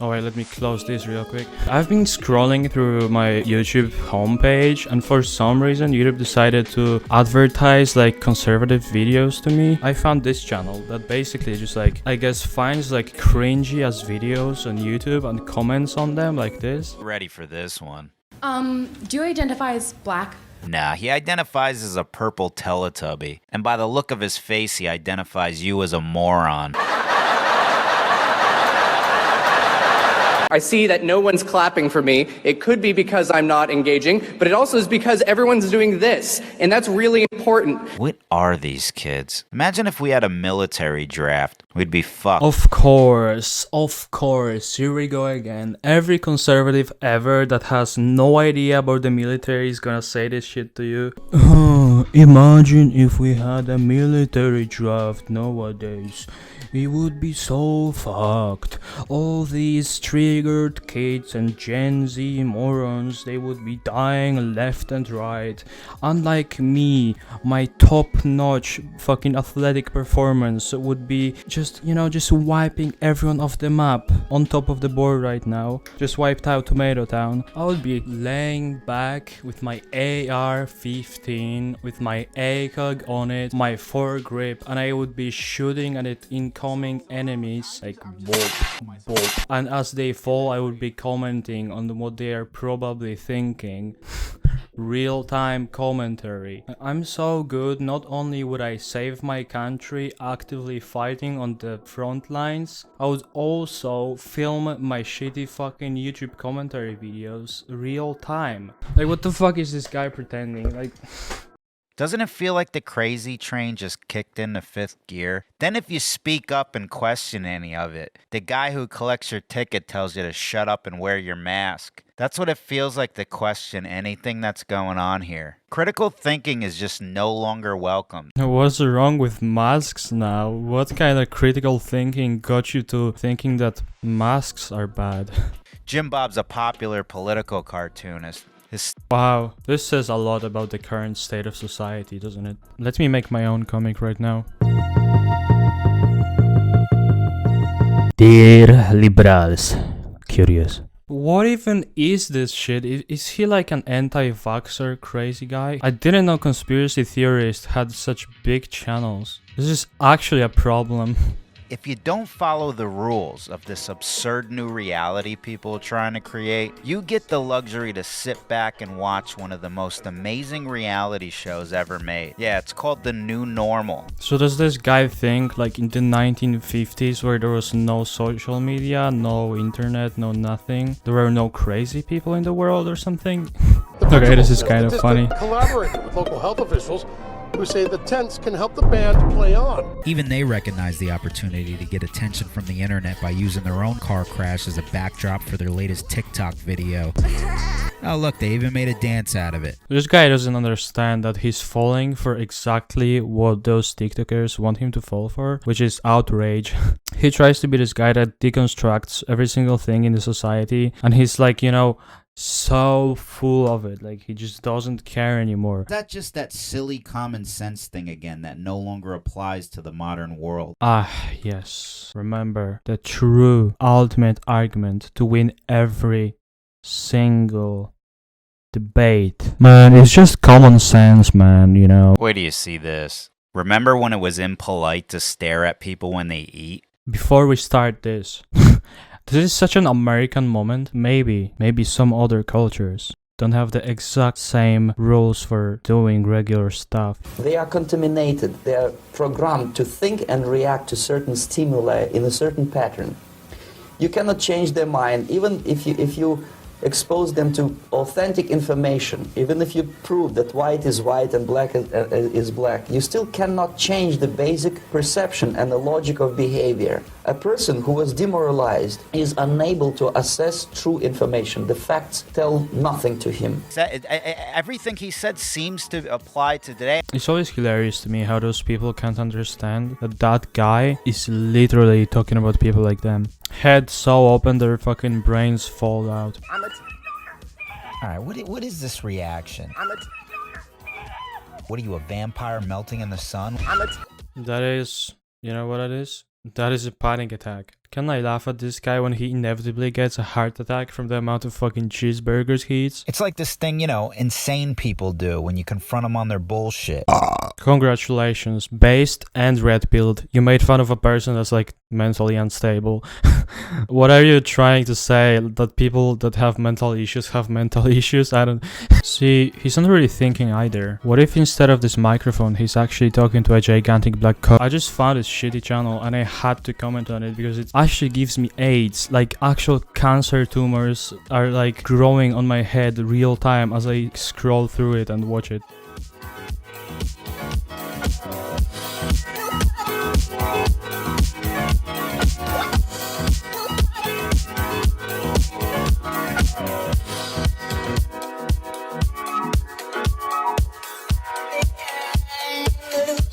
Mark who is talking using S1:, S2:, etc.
S1: Oh wait, let me close this real quick. I've been scrolling through my YouTube homepage, and for some reason YouTube decided to advertise like conservative videos to me. I found this channel that basically just like, I guess, finds like cringy ass videos on YouTube and comments on them like this.
S2: Ready for this one.
S3: Do you identify as black?
S2: Nah, he identifies as a purple Teletubby. And by the look of his face, he identifies you as a moron.
S4: I see that no one's clapping for me. It could be because I'm not engaging, but it also is because everyone's doing this, and that's really important.
S2: What are these kids? Imagine if we had a military draft. We'd be fucked.
S1: Of course, here we go again. Every conservative ever that has no idea about the military is gonna say this shit to you. Imagine if we had a military draft nowadays. We would be so fucked. All these triggered kids and Gen Z morons, they would be dying left and right. Unlike me, my top-notch fucking athletic performance would be just wiping everyone off the map on top of the board right now. Just wiped out Tomato Town. I would be laying back with my AR-15, with my ACOG on it, my foregrip, and I would be shooting at it incoming enemies like boop. And as they fall, I would be commenting on what they are probably thinking. Real-time commentary. I'm so good, not only would I save my country actively fighting on the front lines, I would also film my shitty fucking YouTube commentary videos real time. Like, what the fuck is this guy pretending? Like...
S2: Doesn't it feel like the crazy train just kicked into fifth gear? Then if you speak up and question any of it, the guy who collects your ticket tells you to shut up and wear your mask. That's what it feels like to question anything that's going on here. Critical thinking is just no longer welcome.
S1: What's wrong with masks now? What kind of critical thinking got you to thinking that masks are bad?
S2: Jim Bob's a popular political cartoonist.
S1: Wow, this says a lot about the current state of society, doesn't it? Let me make my own comic right now. Dear liberals, curious. What even is this shit? Is he like an anti-vaxxer crazy guy? I didn't know conspiracy theorists had such big channels. This is actually a problem.
S2: If you don't follow the rules of this absurd new reality people are trying to create, you get the luxury to sit back and watch one of the most amazing reality shows ever made. Yeah, it's called The New Normal.
S1: So does this guy think like in the 1950s where there was no social media, no internet, no nothing, there were no crazy people in the world or something? Okay, this is kind of funny.
S5: Collaborating with local health officials who say the tents can help the band play on.
S6: Even they recognize the opportunity to get attention from the internet by using their own car crash as a backdrop for their latest TikTok video. Oh look, they even made a dance out of it.
S1: This guy doesn't understand that he's falling for exactly what those TikTokers want him to fall for, which is outrage. He tries to be this guy that deconstructs every single thing in the society, and he's like, so full of it, like he just doesn't care anymore.
S6: Is that just that silly common sense thing again that no longer applies to the modern world?
S1: Ah, yes. Remember, the true ultimate argument to win every single debate. Man, it's just common sense, man,
S2: Wait till you see this. Remember when it was impolite to stare at people when they eat?
S1: Before we start this... This is such an American moment. Maybe some other cultures don't have the exact same rules for doing regular stuff.
S7: They are contaminated. They are programmed to think and react to certain stimuli in a certain pattern. You cannot change their mind, even if you expose them to authentic information, even if you prove that white is white and black is black, you still cannot change the basic perception and the logic of behavior. A person who was demoralized is unable to assess true information. The facts tell nothing to him.
S2: Everything he said seems to apply to today.
S1: It's always hilarious to me how those people can't understand that guy is literally talking about people like them. Head so open their fucking brains fall out.
S6: Alright, what is this reaction? What are you, a vampire melting in the sun?
S1: That is, you know what it is? That is a panic attack. Can I laugh at this guy when he inevitably gets a heart attack from the amount of fucking cheeseburgers he eats?
S2: It's like this thing, insane people do when you confront them on their bullshit.
S1: Congratulations, Based and Red Pilled. You made fun of a person that's like mentally unstable. What are you trying to say? That people that have mental issues have mental issues? I don't... See, he's not really thinking either. What if instead of this microphone, he's actually talking to a gigantic black cock? I just found his shitty channel and I had to comment on it because it actually gives me AIDS. Like, actual cancer tumors are like growing on my head real time as I scroll through it and watch it.